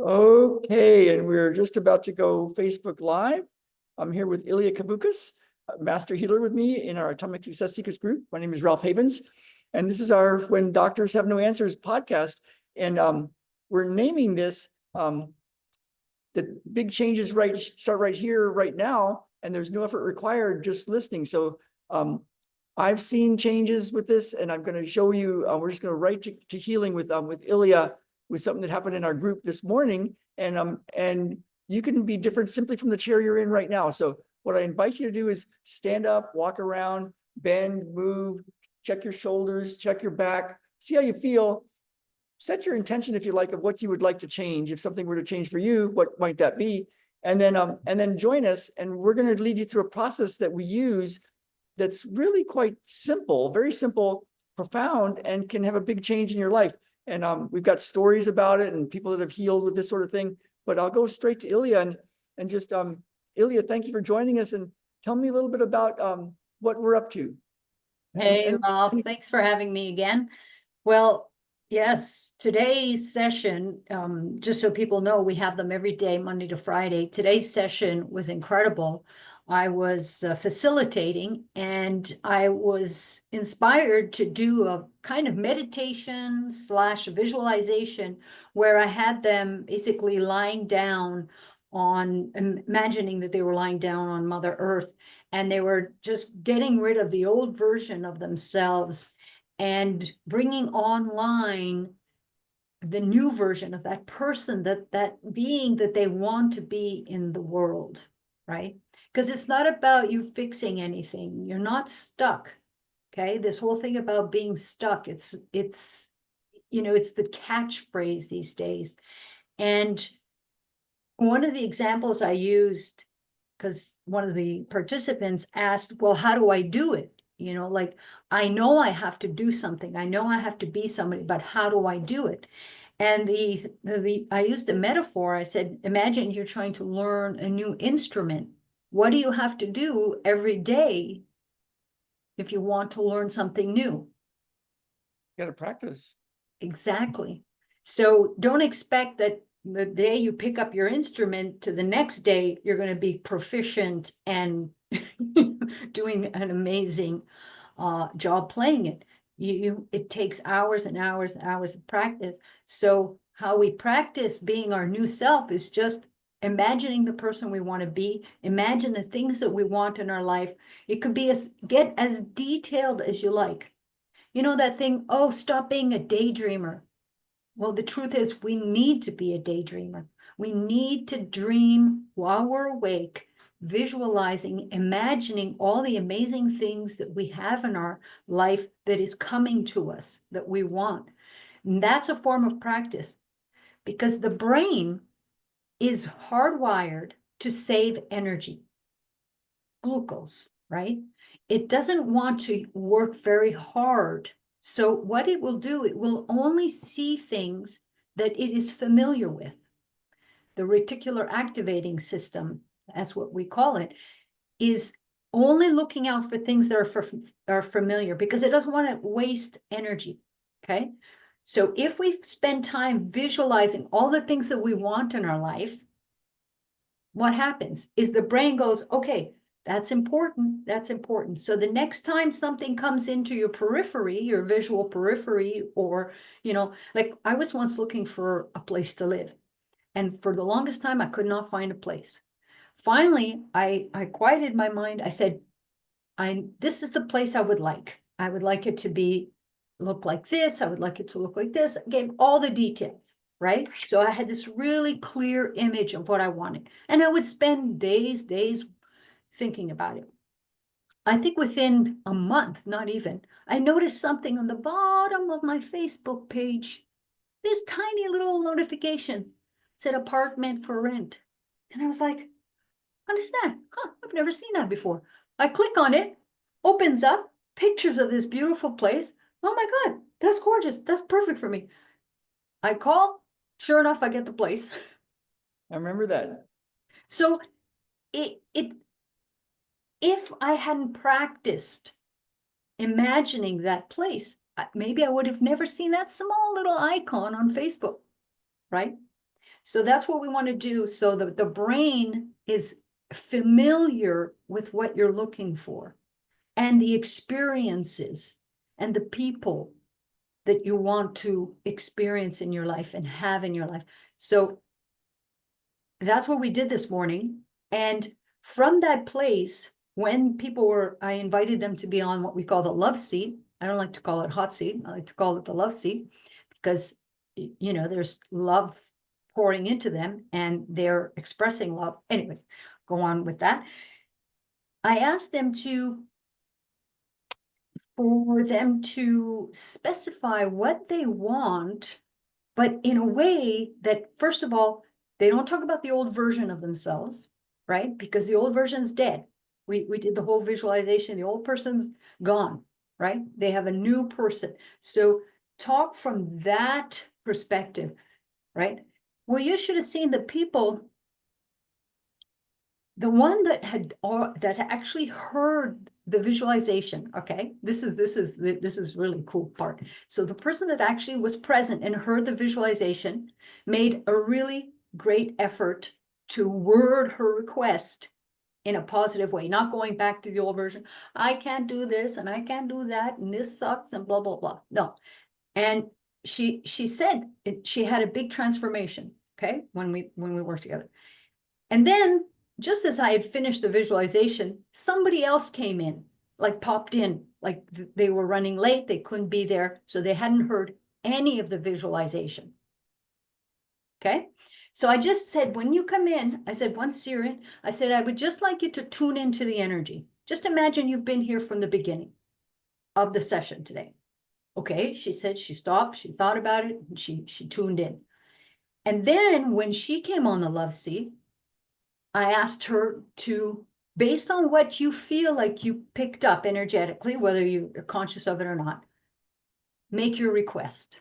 Okay, and we're just about to go Facebook Live. I'm here with Ilia Kavoukis, a master healer with me in our Atomic Success Seekers group. My name is Ralph Havens, and this is our When Doctors Have No Answers podcast. And we're naming this the big changes start right here, right now, and there's no effort required, just listening. So I've seen changes with this, and I'm going to show you. We're just going to right to healing with Ilia, with something that happened in our group this morning, and you can be different simply from the chair you're in right now. So what I invite you to do is stand up, walk around, bend, move, check your shoulders, check your back, see how you feel. Set your intention, if you like, of what you would like to change. If something were to change for you, what might that be? And then join us, and we're going to lead you through a process that we use that's really quite simple, very simple, profound, and can have a big change in your life. And we've got stories about it and people that have healed with this sort of thing. But I'll go straight to Ilia and just Ilia, thank you for joining us, and tell me a little bit about what we're up to. Hey, Ralph, thanks for having me again. Well, yes, today's session, just so people know, we have them every day, Monday to Friday. Today's session was incredible. I was facilitating, and I was inspired to do a kind of meditation / visualization where I had them basically lying down on, imagining that they were lying down on Mother Earth, and they were just getting rid of the old version of themselves and bringing online the new version of that person, that being that they want to be in the world, right? Because it's not about you fixing anything. You're not stuck, okay? This whole thing about being stuck, it's it's the catchphrase these days. And one of the examples I used, because one of the participants asked, well, how do I do it? Like, I know I have to do something. I know I have to be somebody, but how do I do it? And I used a metaphor. I said, imagine you're trying to learn a new instrument. What do you have to do every day if you want to learn something new? You got to practice. Exactly. So don't expect that the day you pick up your instrument to the next day, you're going to be proficient and doing an amazing job playing it. It takes hours and hours and hours of practice. So how we practice being our new self is just imagining the person we want to be, imagine the things that we want in our life. It could be get as detailed as you like. You know that thing, oh, stop being a daydreamer. Well, the truth is we need to be a daydreamer. We need to dream while we're awake, visualizing, imagining all the amazing things that we have in our life that is coming to us, that we want. And that's a form of practice, because the brain is hardwired to save energy, glucose, right? It doesn't want to work very hard. So what it will do, it will only see things that it is familiar with. The reticular activating system, that's what we call it, is only looking out for things that are familiar, because it doesn't want to waste energy, okay? So if we spend time visualizing all the things that we want in our life, what happens is the brain goes, okay, that's important. That's important. So the next time something comes into your periphery, your visual periphery, or, like I was once looking for a place to live. And for the longest time, I could not find a place. Finally, I quieted my mind. I said, this is the place I would like. I would like it to look like this. I would like it to look like this. I gave all the details. Right? So I had this really clear image of what I wanted. And I would spend days thinking about it. I think within a month, not even, I noticed something on the bottom of my Facebook page. This tiny little notification said apartment for rent. And I was like, what is that? Huh, I've never seen that before. I click on it, opens up, pictures of this beautiful place. Oh my God, that's gorgeous. That's perfect for me. I call. Sure enough, I get the place. I remember that. So if I hadn't practiced imagining that place, maybe I would have never seen that small little icon on Facebook, right? So that's what we want to do, so that the brain is familiar with what you're looking for and the experiences and the people that you want to experience in your life and have in your life. So that's what we did this morning. And from that place, when people were, I invited them to be on what we call the love seat. I don't like to call it hot seat. I like to call it the love seat, because, you know, there's love pouring into them and they're expressing love. Anyways, go on with that. I asked them for them to specify what they want, but in a way that, first of all, they don't talk about the old version of themselves, right? Because the old version's dead. We did the whole visualization. The old person's gone, right? They have a new person. So talk from that perspective, right? Well, you should have seen the people, the one that had, or that actually heard the visualization. Okay, this is really cool part. So the person that actually was present and heard the visualization made a really great effort to word her request in a positive way, not going back to the old version. I can't do this and I can't do that and this sucks and blah blah blah. No, and she said she had a big transformation. Okay, when we worked together, and then, just as I had finished the visualization, somebody else came in, like popped in, like they were running late, they couldn't be there, so they hadn't heard any of the visualization. Okay, so I just said, when you come in, I said, once you're in, I said, I would just like you to tune into the energy. Just imagine you've been here from the beginning of the session today. Okay, she said, she stopped, she thought about it, and she tuned in. And then when she came on the love seat, I asked her to, based on what you feel like you picked up energetically, whether you're conscious of it or not, make your request.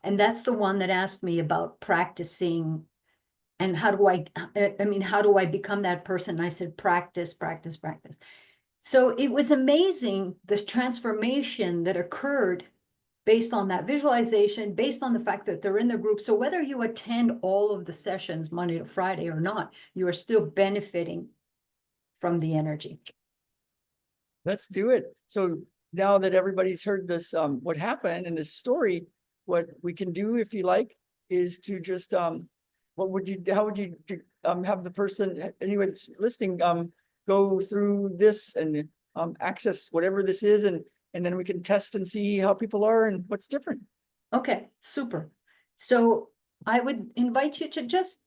And that's the one that asked me about practicing and how do how do I become that person? And I said, practice, practice, practice. So it was amazing, this transformation that occurred based on that visualization, based on the fact that they're in the group. So whether you attend all of the sessions Monday to Friday or not, you are still benefiting from the energy. Let's do it. So now that everybody's heard this, what happened in this story, what we can do, if you like, is to just, how would you have the person, anyone that's listening, go through this and access whatever this is, and then we can test and see how people are and what's different. Okay, super. So I would invite you to just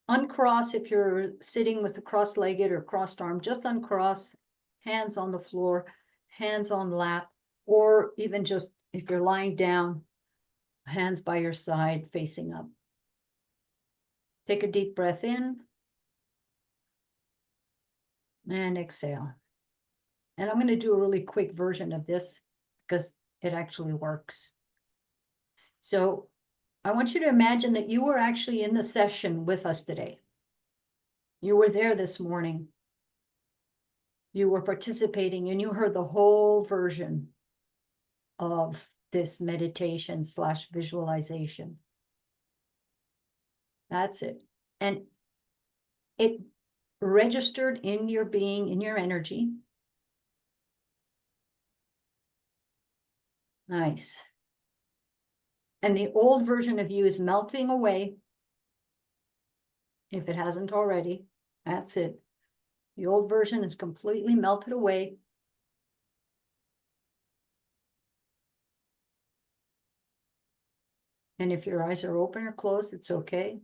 uncross, if you're sitting with a cross-legged or crossed arm, just uncross, hands on the floor, hands on lap, or even just if you're lying down, hands by your side facing up. Take a deep breath in and exhale. And I'm going to do a really quick version of this because it actually works. So I want you to imagine that you were actually in the session with us today. You were there this morning. You were participating and you heard the whole version of this meditation / visualization. That's it. And it registered in your being, in your energy. Nice. And the old version of you is melting away. If it hasn't already, that's it. The old version is completely melted away. And if your eyes are open or closed, it's okay.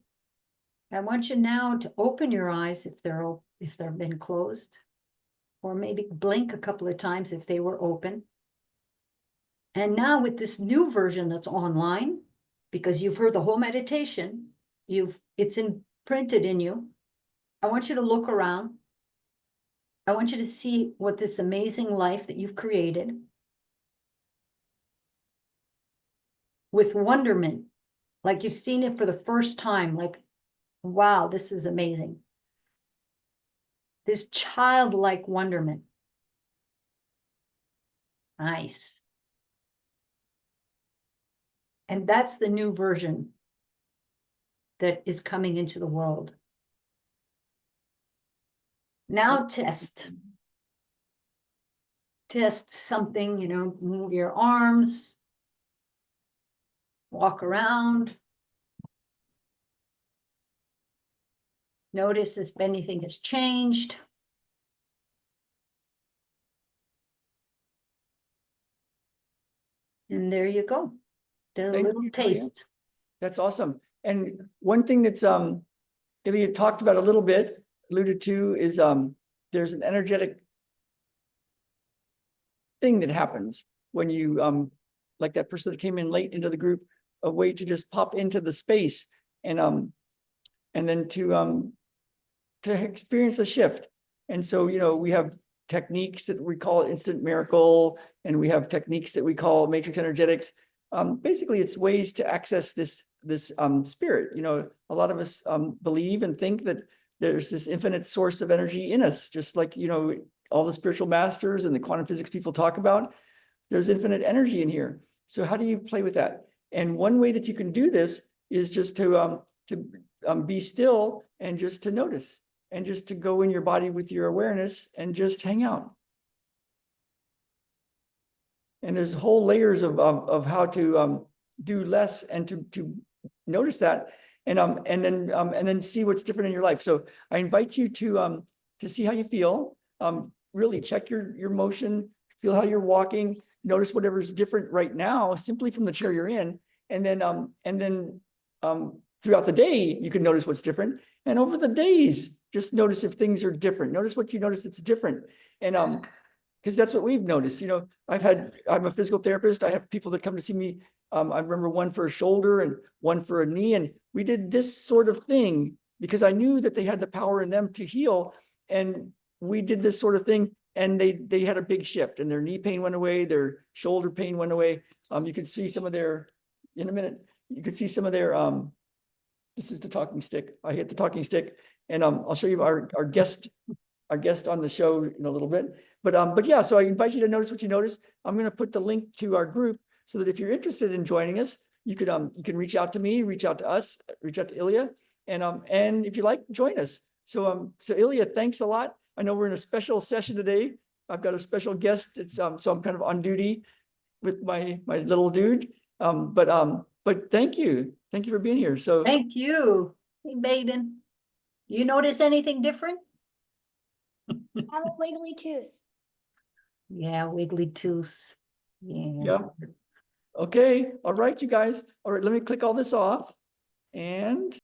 I want you now to open your eyes if they've been closed, or maybe blink a couple of times if they were open. And now with this new version that's online, because you've heard the whole meditation, it's imprinted in you. I want you to look around. I want you to see what this amazing life that you've created with wonderment, like you've seen it for the first time, like, wow, this is amazing. This childlike wonderment. Nice. And that's the new version. that is coming into the world. Now test. Test something, you know, move your arms, walk around. Notice if anything has changed. And there you go. There's a Thank little you, Ilia. taste. That's awesome. And one thing that's Ilia talked about a little bit, alluded to, is there's an energetic thing that happens when you like that person that came in late into the group, a way to just pop into the space and then to experience a shift. And so, you know, we have techniques that we call instant miracle, and we have techniques that we call matrix energetics. Basically, it's ways to access this spirit. You know, a lot of us believe and think that there's this infinite source of energy in us, just like, you know, all the spiritual masters and the quantum physics people talk about. There's infinite energy in here. So how do you play with that? And one way that you can do this is just to be still and just to notice, and just to go in your body with your awareness and just hang out. And there's whole layers of how to do less and to notice that, and then see what's different in your life. So I invite you to see how you feel. Really check your motion, feel how you're walking, notice whatever's different right now, simply from the chair you're in, and then throughout the day you can notice what's different, and over the days just notice if things are different. Notice what you notice that's different, and because that's what we've noticed. You know, I'm a physical therapist. I have people that come to see me. I remember one for a shoulder and one for a knee, and we did this sort of thing because I knew that they had the power in them to heal, and we did this sort of thing, and they had a big shift, and their knee pain went away, their shoulder pain went away. You could see some of their, in a minute, you could see some of their, this is the talking stick. I hit the talking stick, and I'll show you our guest on the show in a little bit. But yeah, so I invite you to notice what you notice. I'm going to put the link to our group so that if you're interested in joining us, you can reach out to me, reach out to us, reach out to Ilia, and if you like, join us. So Ilia, thanks a lot. I know we're in a special session today. I've got a special guest. It's so I'm kind of on duty with my little dude. But thank you for being here. So Thank you. Hey, Baden. You notice anything different? I have a wiggly tooth. Yeah, wiggly tooth. Yeah. yeah. Okay. All right, you guys. All right, let me click all this off. And